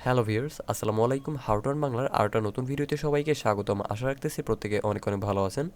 Hello viewers, আসসালামু আলাইকুম। How to earn বাংলার আরেকটা নতুন ভিডিওতে সবাইকে স্বাগতম। আশা রাখতেছি প্রত্যেকে অনেক অনেক ভালো আছেন।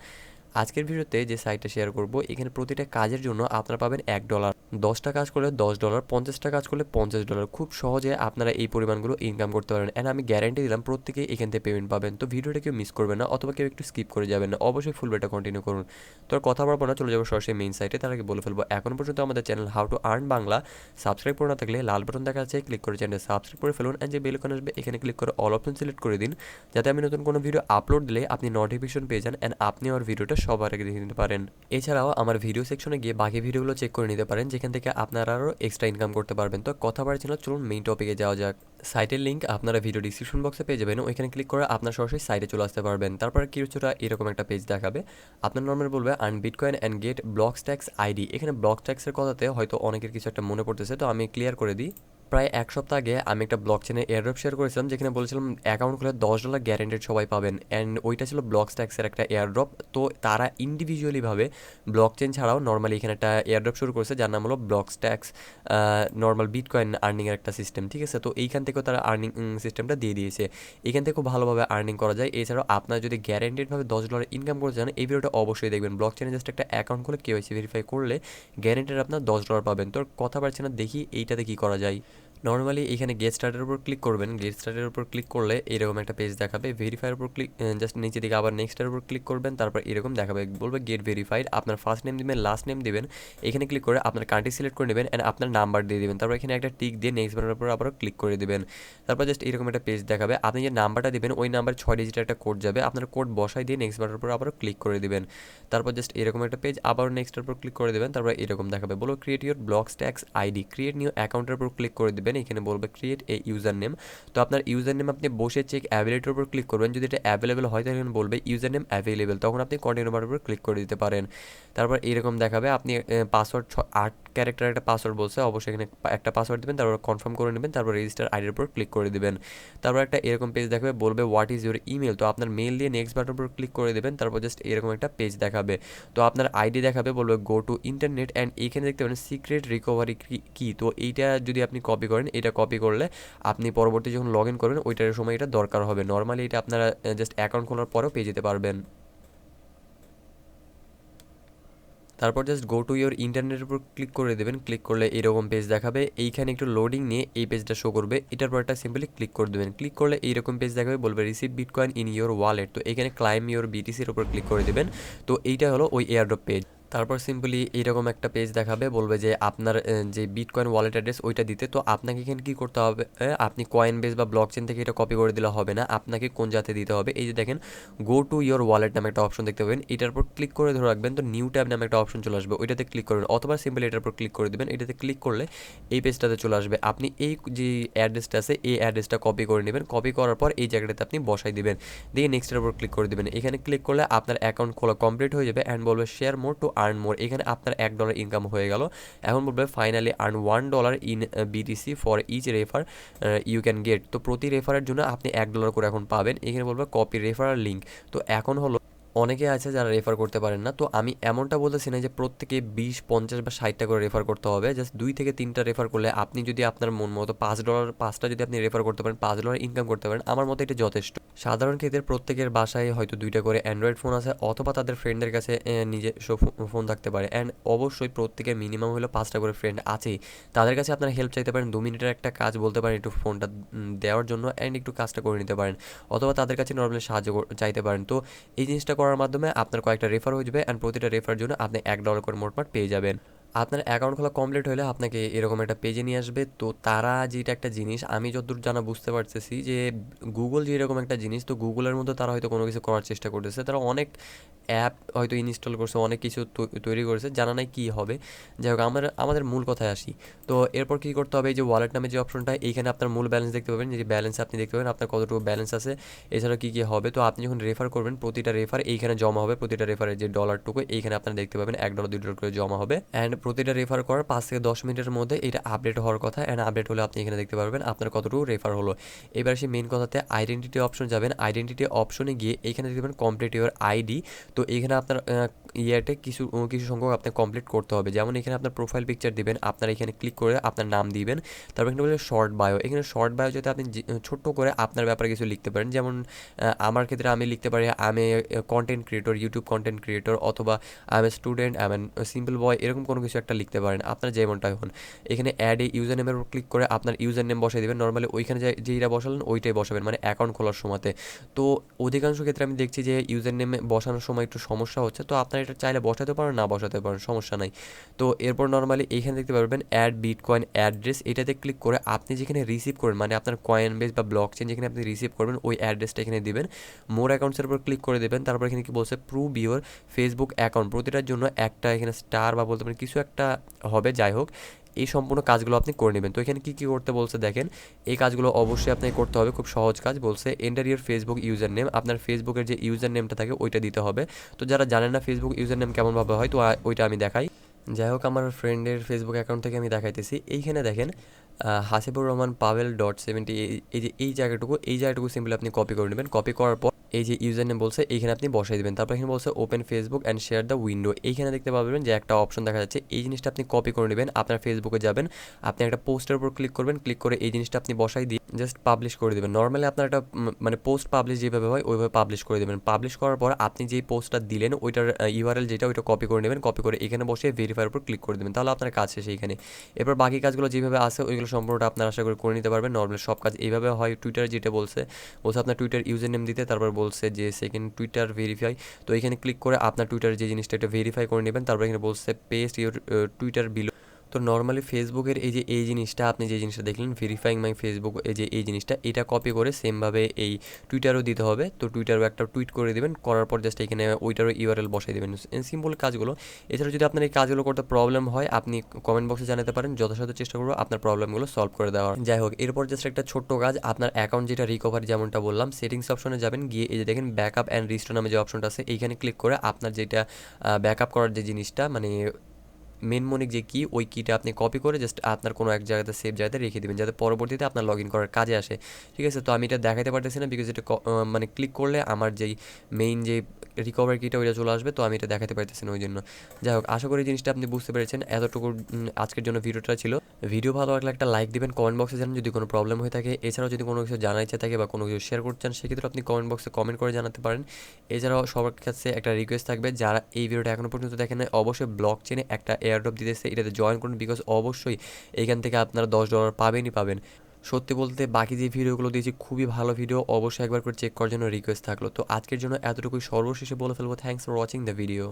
আজকের ভিডিওতে যে সাইটটা শেয়ার করব, এখানে প্রতিটা কাজের জন্য আপনারা পাবেন $1, 10টা কাজ করলে $10, 50টা কাজ করলে $50। খুব সহজে আপনারা এই পরিমাণগুলো ইনকাম করতে পারেন, অ্যান্ড আমি গ্যারান্টি দিলাম প্রত্যেকেই এখান থেকে পেমেন্ট পাবেন। তো ভিডিওটা কেউ মিস করবেন না, অথবা কেউ একটু স্কিপ করে যাবেন না, অবশ্যই ফুল ভিডিওটা কন্টিনিউ করুন। তো আর কথা বলবো না, চলে যাবো সরাসরি মেইন সাইটে। তার আগে বলে ফেলবো, এখন পর্যন্ত আমাদের channel how to earn Bangla subscribe করে না থাকলে লাল বাটন দেখা যাচ্ছে, ক্লিক করে চ্যানেল সাবস্ক্রাইব করে ফেলুন, অ্যান্ড যে বেল আইকন আসবে এখানে ক্লিক করে অল অপশন সিলেক্ট করে দিন, যাতে আমি নতুন কোনো ভিডিও আপলোড দিলে আপনি নোটিফিকেশন পেয়ে যান, অ্যান্ড আপনি আমার ভিডিওটা সবার আগে দেখে নিতে পারেন। এছাড়াও আমার ভিডিও সেকশনে গিয়ে বাকি ভিডিওগুলো চেক করে নিতে পারেন, যেখান থেকে আপনারা আরও এক্সট্রা ইনকাম করতে পারবেন। তো কথা বাড়ছি না, চলুন মেইন টপিকে যাওয়া যাক। সাইটের লিঙ্ক আপনারা ভিডিও ডিসক্রিপশন বক্সে পেয়ে যাবেন, ওইখানে ক্লিক করে আপনার সরাসরি সাইটে চলে আসতে পারবেন। তারপর কিছুটা এরকম একটা পেজ দেখাবে, আপনার নর্মাল বলবে earn bitcoin and get Blockstacks ID. এখানে ব্লকস্ট্যাক্সের কথাতে হয়তো অনেকের কিছু একটা মনে পড়তেছে, তো আমি ক্লিয়ার করে দিই। প্রায় এক সপ্তাহ আগে আমি একটা ব্লক চেনে এয়ারড্রপ শেয়ার করেছিলাম, যেখানে বলেছিলাম অ্যাকাউন্ট খুলে $10 গ্যারেন্টেড সবাই পাবেন, অ্যান্ড ওইটা ছিল ব্লকস্ট্যাক্সের একটা এয়ারড্রপ। তো তারা ইন্ডিভিজুয়ালিভাবে ব্লক চেন ছাড়াও নর্মালি এখানে একটা এয়ারড্রপ শুরু করেছে, যার নাম হলো ব্লকস্ট্যাক্স নর্মাল বিটকয়েন আর্নিংয়ের একটা সিস্টেম। ঠিক আছে, তো এইখান থেকেও তারা আর্নিং সিস্টেমটা দিয়ে দিয়েছে। এখান থেকে খুব ভালোভাবে আর্নিং করা যায়। এছাড়াও আপনারা যদি গ্যারেন্টেডভাবে $10 ইনকাম করতে চান, এই ভিডিওটা অবশ্যই দেখবেন। ব্লক চেনে জাস্ট একটা অ্যাকাউন্ট খুলে কেওয়াইসি ভেরিফাই করলে গ্যারেন্টেড আপনার $10 পাবেন। তো কথা পারছি না, দেখি এইটাতে কী করা যায়। নর্মালি এখানে গেট স্টার্টের উপর ক্লিক করবেন। গেট স্টার্টের উপর ক্লিক করলে এরকম একটা পেজ দেখাবে। ভেরিফাইয়ের উপর ক্লিক, জাস্ট নিচে দিকে আবার নেক্সটের উপর ক্লিক করবেন। তারপর এরকম দেখাবে, বলবে গেট ভেরিফাইড। আপনার ফার্স্ট নেম দিবেন, লাস্ট নেম দিবেন। এখানে ক্লিক করে আপনার কান্ট্রি সিলেক্ট করে নেবেন, অ্যান্ড আপনার নাম্বার দিয়ে দিবেন। তারপর এখানে একটা টিক দিয়ে নেক্সট বাটনের উপর আবার ক্লিক করে দিবেন। তারপর জাস্ট এরকম একটা পেজ দেখাবে। আপনি যে নাম্বারটা দিবেন ওই নাম্বার 6 ডিজিটের একটা কোড যাবে, আপনার কোড বসাই দিয়ে নেক্সট বাটনের উপর আবার ক্লিক করে দিবেন। তারপর জাস্ট এরকম একটা পেজ, আবার নেক্সটের উপর ক্লিক করে দেবেন। তারপর এরকম দেখাবে, বলবো create your Blockstacks ID, create new অ্যাকাউন্টের উপর ক্লিক করে দিবেন। এখানে বলবে ক্রিয়েট এ ইউজার নেম। তো আপনার ইউজার নেম আপনি বসে চেক অ্যাভেলেবলের উপর ক্লিক করবেন। যদি এটা অ্যাভেলেবল হয় তাহলে বলবে ইউজার নেম অ্যাভেলেবল, তখন আপনি কন্টিনিউ বাটনের উপর ক্লিক করে দিতে পারেন। তারপর এরকম দেখাবে, আপনি পাসওয়ার্ড 8 ক্যারেক্টার একটা পাসওয়ার্ড বলছে, অবশ্যই এখানে একটা পাসওয়ার্ড দেবেন, তারপর কনফার্ম করে নেবেন। তারপর রেজিস্টার আইডির উপর ক্লিক করে দেবেন। তারপর একটা এরকম পেজ দেখাবে, বলবে হোয়াট ইজ ইউর ইমেল। তো আপনার মেল দিয়ে নেক্সট বাটনের উপর ক্লিক করে দেবেন। তারপর জাস্ট এরকম একটা পেজ দেখাবে, তো আপনার আইডি দেখাবে, বলবে গো টু ইন্টারনেট, অ্যান্ড এইখানে দেখতে পারেন সিক্রেট রিকভারি কি। তো এইটা যদি আপনি কপি করেন, এটা কপি করলে আপনি পরবর্তী যখন লগ ইন করবেন ওইটার সময় এটা দরকার হবে। নর্মালি এটা আপনারা জাস্ট অ্যাকাউন্ট খোলার পরেও পেয়ে যেতে পারবেন। তারপর জাস্ট গো টু ইয়োর ইন্টারনেটের উপর ক্লিক করে দেবেন। ক্লিক করলে এরকম পেজ দেখাবে, এইখানে একটু লোডিং নিয়ে এই পেজটা শো করবে। এটার পর একটা সিম্পলি ক্লিক করে দেবেন। ক্লিক করলে এইরকম পেজ দেখাবে, বলবে receive bitcoin in your wallet. তো এখানে ক্লাইম ইয়োর বিটিসির উপর ক্লিক করে দেবেন। তো এইটা হলো ওই এয়ারড্রপ পেজ। তারপর সিম্পলি এরকম একটা পেজ দেখাবে, বলবে যে আপনার যে বিটকয়েন ওয়ালেট অ্যাড্রেস ওইটা দিতে। তো আপনাকে এখানে কী করতে হবে, আপনি কয়েন বেস বা ব্লক চেন থেকে এটা কপি করে দিলে হবে না, আপনাকে কোন জাতে দিতে হবে। এই যে দেখেন গো টু ইয়োর ওয়ালেট নামে একটা অপশন দেখতে পাবেন, এটার উপর ক্লিক করে ধরে রাখবেন। তো নিউ ট্যাব নামে একটা অপশন চলে আসবে, ওইটাতে ক্লিক করবেন, অথবা সিম্পলি এটার উপর ক্লিক করে দেবেন। এটাতে ক্লিক করলে এই পেজটাতে চলে আসবে। আপনি এই যে অ্যাড্রেসটা আছে এই অ্যাড্রেসটা কপি করে নেবেন। কপি করার পর এই জায়গাটাতে আপনি বসাই দিবেন, দিয়ে নেক্সটের উপর ক্লিক করে দেবেন। এখানে ক্লিক করলে আপনার অ্যাকাউন্ট খোলা কমপ্লিট হয়ে যাবে, অ্যান্ড বলবে share more to earn more. এখানে আপনার $1 ইনকাম হয়ে গেল। এখন বলবে finally earn $1 in BTC for each refer you can get. তো প্রতি রেফারের জন্য আপনি $1 করে এখন পাবেন। এখানে বলবে কপি রেফারাল লিঙ্ক। তো এখন হলো অনেকে আছে যারা রেফার করতে পারেন না, তো আমি এমনটা বলতেছি না যে প্রত্যেকে 20, 50 বা 60টা করে রেফার করতে হবে। জাস্ট 2 থেকে 3টা রেফার করলে আপনি যদি আপনার মন মতো $5, 5টা যদি আপনি রেফার করতে পারেন, $5 ইনকাম করতে পারেন, আমার মতে এটা যথেষ্ট। সাধারণ ক্ষেত্রে প্রত্যেকের বাসায় হয়তো 2টা করে অ্যান্ড্রয়েড ফোন আছে, অথবা তাদের ফ্রেন্ডদের কাছে নিজস্ব ফোন থাকতে পারে, অ্যান্ড অবশ্যই প্রত্যেকের মিনিমাম হলো 5টা করে ফ্রেন্ড আছেই। তাদের কাছে আপনারা হেল্প চাইতে পারেন, 2 মিনিটের একটা কাজ বলতে পারেন একটু ফোনটা দেওয়ার জন্য, অ্যান্ড একটু কাজটা করে নিতে পারেন, অথবা তাদের কাছে নর্মালি সাহায্য চাইতে পারেন। তো এই জিনিসটা করার মাধ্যমে আপনার কয়েকটা রেফার হয়ে যাবে, অ্যান্ড প্রতিটা রেফার জন্য আপনি $1 করে মোটমাট পেয়ে যাবেন। আপনার অ্যাকাউন্ট খোলা কমপ্লিট হলে আপনাকে এরকম একটা পেজে নিয়ে আসবে। তো তারা যেটা একটা জিনিস আমি যতদূর জানা বুঝতে পারতেছি যে গুগল যে এরকম একটা জিনিস, তো গুগলের মধ্যে তারা হয়তো কোনো কিছু করার চেষ্টা করতেছে। তারা অনেক অ্যাপ হয়তো ইনস্টল করছে, অনেক কিছু তৈরি করেছে, জানা নাই কী হবে। যাই হোক, আমাদের মূল কথায় আসি। তো এরপর কী করতে হবে, এই যে ওয়ালেট নামে যে অপশনটা, এইখানে আপনার মূল ব্যালেন্স দেখতে পাবেন, যে ব্যালেন্স আপনি দেখতে পাবেন আপনার কতটুকু ব্যালেন্স আছে, এছাড়া কী কী হবে। তো আপনি যখন রেফার করবেন প্রতিটা রেফার এইখানে জমা হবে, প্রতিটা রেফারের যে ডলারটুকু এইখানে আপনারা দেখতে পাবেন $1, $2 করে জমা হবে। অ্যান্ড প্রতিটা রেফার করার 5 থেকে 10 মিনিটের মধ্যে এটা আপডেট হওয়ার কথা, অ্যান্ড আপডেট হলে আপনি এখানে দেখতে পারবেন আপনার কতটুকু রেফার হলো। এবার সেই মেন কথাতে আইডেন্টিটি অপশন যাবেন, আইডেন্টিটি অপশনে গিয়ে এখানে দেখবেন কমপ্লিট ইউর আইডি। তো এখানে আপনার ইয়ারটা কিছু কিছু সংখ্যক আপনার কমপ্লিট করতে হবে, যেমন এখানে আপনার প্রোফাইল পিকচার দিবেন, আপনার এখানে ক্লিক করে আপনার নাম দিবেন, তারপর এখানে বলে শর্ট বায়ো। এখানে শর্ট বায়ো যাতে আপনি ছোট্ট করে আপনার ব্যাপারে কিছু লিখতে পারেন, যেমন আমার ক্ষেত্রে আমি লিখতে পারি আমি content creator, YouTube content creator, অথবা I am a student, I am simple boy, এরকম কোনো কিছু একটা লিখতে পারেন আপনার যেমনটাই হন। এখানে অ্যাড এ ইউজার নেমের উপর ক্লিক করে আপনার ইউজার নেম বসাই দেবেন, নর্মালি ওইখানে যেইটা বসালেন ওইটাই বসাবেন, মানে অ্যাকাউন্ট খোলার সময়তে। তো অধিকাংশ ক্ষেত্রে আমি দেখছি যে ইউজার নেমে বসানোর সময় একটু সমস্যা হচ্ছে, তো আপনার এটা চাইলে বসাতে পারেন, না বসাতে পারেন, সমস্যা নাই। তো এরপর নর্মালি এইখানে দেখতে পারবেন অ্যাড বিটকয়েন অ্যাড্রেস, এটাতে ক্লিক করে আপনি যেখানে রিসিভ করবেন, মানে আপনার কয়েনবেস বা ব্লকচেন যেখানে আপনি রিসিভ করবেন ওই অ্যাড্রেসটা এখানে দিবেন। মোর অ্যাকাউন্টসের উপর ক্লিক করে দেবেন, তারপর এখানে কি বলছে প্রুভ ইউর ফেসবুক অ্যাকাউন্ট, প্রতিটার জন্য একটা এখানে স্টার বা বলতে পারেন কিছু একটা হবে, যাই হোক এই সম্পূর্ণ কাজগুলো আপনি করে নেবেন। তো এখানে কী কী করতে বলছে দেখেন, এই কাজগুলো অবশ্যই আপনাকে করতে হবে, খুব সহজ কাজ। বলছে enter your Facebook user name, আপনার ফেসবুকের যে ইউজার নেমটা থাকে ওইটা দিতে হবে। তো যারা জানেন না ফেসবুক ইউজার নেম কেমনভাবে হয়, তো ওইটা আমি দেখাই। যাই হোক আমার ফ্রেন্ডের ফেসবুক অ্যাকাউন্ট থেকে আমি দেখাইতেছি। এইখানে দেখেন হাসিবুর রহমান পাভেল .70, এই যে এই জায়গাটুকু সিম্পলি আপনি কপি করে নেবেন। কপি করার পর এই যে ইউজার নেম বলছে এইখানে আপনি বসাই দেবেন, তারপর এখানে বলছে open Facebook and share the window. এইখানে দেখতে পাবেন যে একটা অপশন দেখা যাচ্ছে, এই জিনিসটা আপনি কপি করে নেবেন, আপনার ফেসবুকে যাবেন, আপনি একটা পোস্টের উপর ক্লিক করবেন, ক্লিক করে এই জিনিসটা আপনি বসাই দিয়ে জাস্ট পাবলিশ করে দেবেন। নর্মালি আপনার একটা মানে পোস্ট পাবলিশ যেভাবে হয় ওইভাবে পাবলিশ করে দেবেন। পাবলিশ করার পর আপনি যেই পোস্টটা দিলেন ওইটার ইউআরএল যেটা ওইটা কপি করে নেবেন, কপি করে এখানে বসে ভেরিফাইয়ের উপর ক্লিক করে দেবেন, তাহলে আপনার কাজ শেষ এইখানে। এরপর বাকি কাজগুলো যেভাবে আছে ওইগুলো সম্পূর্ণটা আপনার আশা করে নিতে পারবেন। নর্মালি সব কাজ এইভাবে হয়। টুইটার যেটা বলছে আপনার টুইটার ইউজার নেম দিতে, তারপর বলছে যে সেকেন্ড টুইটার ভেরিফাই। তো এখানে ক্লিক করে আপনার টুইটার যে জিনিসটা এটা ভেরিফাই করে নেবেন, তারপর এখানে বলছে পেস্ট ইউর টুইটার বিলো। তো নর্মালি ফেসবুকের এই যে এই জিনিসটা আপনি যে জিনিসটা দেখলেন ভেরিফাইং মাই ফেসবুক, এই যে এই জিনিসটা এটা কপি করে সেমভাবে এই টুইটারও দিতে হবে। তো টুইটারও একটা টুইট করে দেবেন, করার পর জাস্ট এখানে ওইটারও ইউআরএল বসাই দেবেন। সিম্পল কাজগুলো। এছাড়া যদি আপনার এই কাজগুলো করতে প্রবলেম হয় আপনি কমেন্ট বক্সে জানাতে পারেন, যথাসাধ্য চেষ্টা করবো আপনার প্রবলেমগুলো সলভ করে দেওয়ার। যাই হোক এরপর জাস্ট একটা ছোট্ট কাজ, আপনার অ্যাকাউন্ট যেটা রিকভারি যেমনটা বললাম সেটিংস অপশনে যাবেন, গিয়ে এই যে দেখেন ব্যাকআপ অ্যান্ড রিস্টোর নামে যে অপশনটা আছে এইখানে ক্লিক করে আপনার যেটা ব্যাকআপ করার যে জিনিসটা মানে মেনমনিক যে কি ওই কিটা আপনি কপি করে জাস্ট আপনার কোনো এক জায়গাতে সেভ জায়গাতে রেখে দেবেন, যাতে পরবর্তীতে আপনার লগ ইন করার কাজে আসে। ঠিক আছে, তো আমি এটা দেখাতে পারতেছি না বিকজ এটা মানে ক্লিক করলে আমার যেই মেইন যে রিকভারি কিটা ওইটা চলে আসবে, তো আমি এটা দেখাতে পারতেছি না ওই জন্য। যাই হোক আশা করি জিনিসটা আপনি বুঝতে পেরেছেন। এতটুকু আজকের জন্য ভিডিওটা ছিল। ভিডিও ভালো লাগলে একটা লাইক দিবেন, কমেন্ট বক্সে জানান যদি কোনো প্রবলেম হয়ে থাকে। এছাড়াও যদি কোনো কিছু জানার ইচ্ছা থাকে বা কোনো কিছু শেয়ার করতে চান সেক্ষেত্রে আপনি কমেন্ট বক্সে কমেন্ট করে জানাতে পারেন। এছাড়াও সবার কাছে একটা রিকোয়েস্ট থাকবে, যারা এই ভিডিওটা এখনও পর্যন্ত দেখেন অবশ্যই ব্লক চেনে একটা এয়ারড্রপ দিতেছে, এটাতে জয়েন করুন বিকজ অবশ্যই এইখান থেকে আপনারা $10 পাবেনই পাবেন। সত্যি বলতে বাকি যে ভিডিওগুলো দিয়েছি খুবই ভালো ভিডিও, অবশ্যই একবার করে চেক করার জন্য রিকোয়েস্ট থাকলো। তো আজকের জন্য এতটুকুই, সর্বশেষে বলে ফেলবো thanks for watching the video.